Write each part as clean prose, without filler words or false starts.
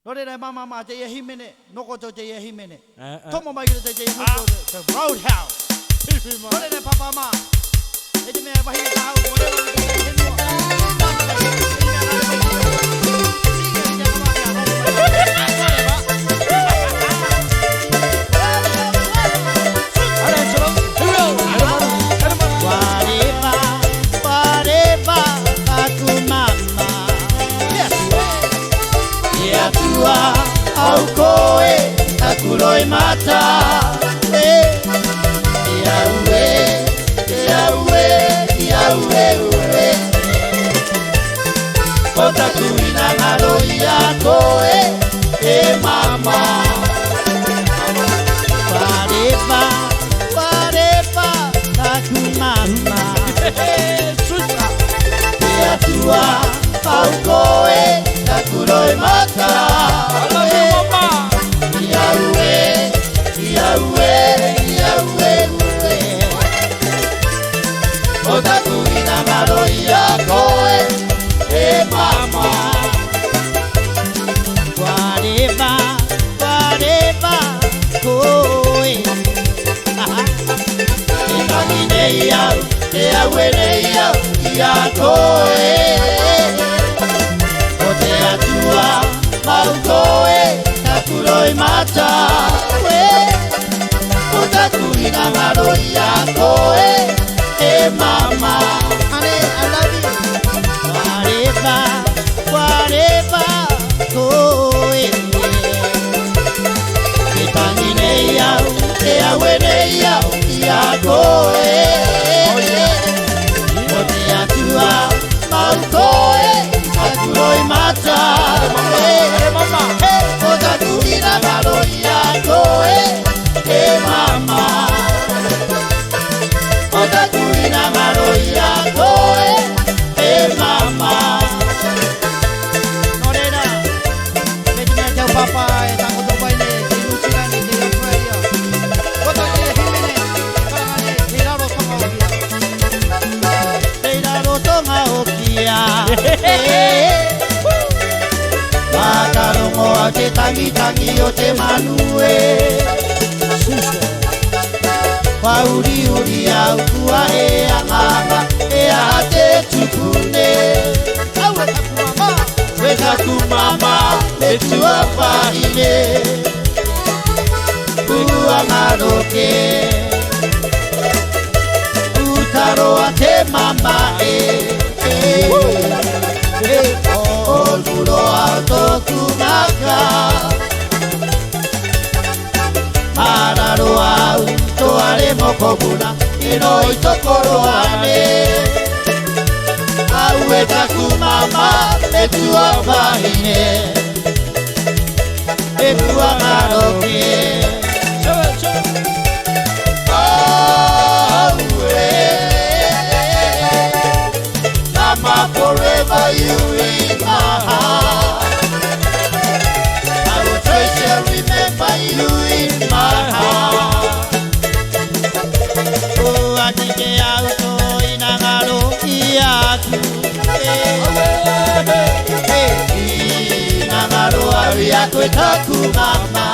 Lorena mama jaya himene nokoto jaya himene tomo mai gele jaya muto the roadhouse Lorena papa ma ete me bahi ta hau whatever we can Au koe takuroi mata Iaue O takuina ngaroi a koe e mama Parepa taku mama Ia tua au koe takuroi mata Otakuina maroia koe e mama Whatever koe E mani nei au, e aue nei au, ia koe O te atua mau koe, takuroi mata Otakuina maroia koe Mama, honey, I love you. Whatever, koe. Ke tangi nei au, ke awe nei au, ia koe. O te atua, mau koe, takuroi mata. O takuina maroia koe, mama. Otakuina maroia koe e mama Norena Pedi mea tau papa e tango tau paine Ki Luciani te Australia Kota te himene Karangane te raro tonga okia Te raro tonga okia Wakarongo au te tangi o te manue Wauri au kua e anganga e a te tupune Aue taku mama We taku mama e tua whaine Ua ngaroke Utaroa te mama O luro au toku ngaka Mararo au Toare mokobuna ino itokoro ane Aue taku mama e tua wahine E tua ngaroke Aue Mama forever you in my heart I will treasure remember you in my heart Atike auto inangaro iatu Inangaro ariako e taku mama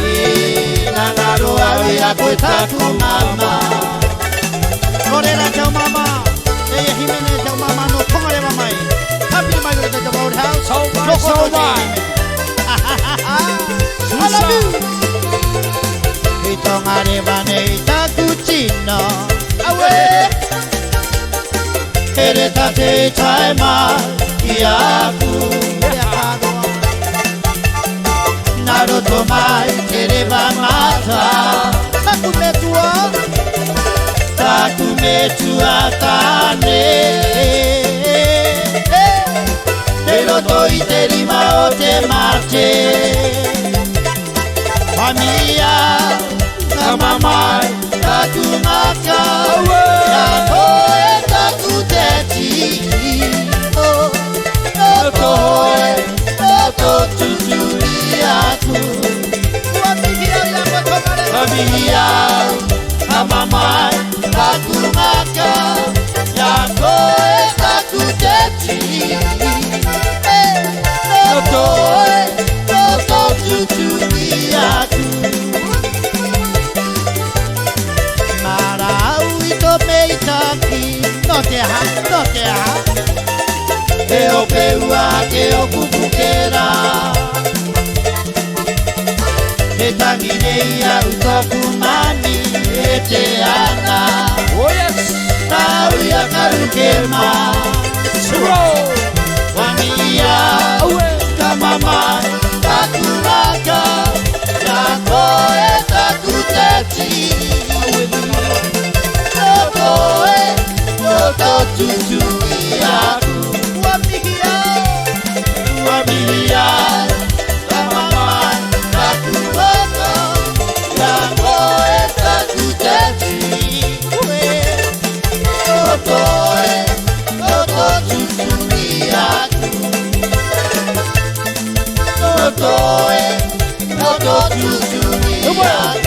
Inangaro ariako e taku mama Korera tau mama Eia himene tau mama no tongare mamai Happy mai gole tau roadhouse So bye I love you Tongare banei taku chino Awe Ere tate taima Iaku Naruto mai tere mata Taku metua tane Pero toi te rima o te mate Familia Mamai, taku maka, ya koe taku teti, no koe, no tuturi aku. Familia, mamai, taku maka, ya koe taku teti. Eo peua ke o kupukera Te tangi nei au toku mani e te ana Oh yes! Tau ia karu ke ma Suro! Wangia Aue! ka mamai taku raka Ka koe taku teti Koe Toto tutu i aku Wamihia Ka mamai taku raka Ka koe taku teti Toto tutu i aku Toto tutu i aku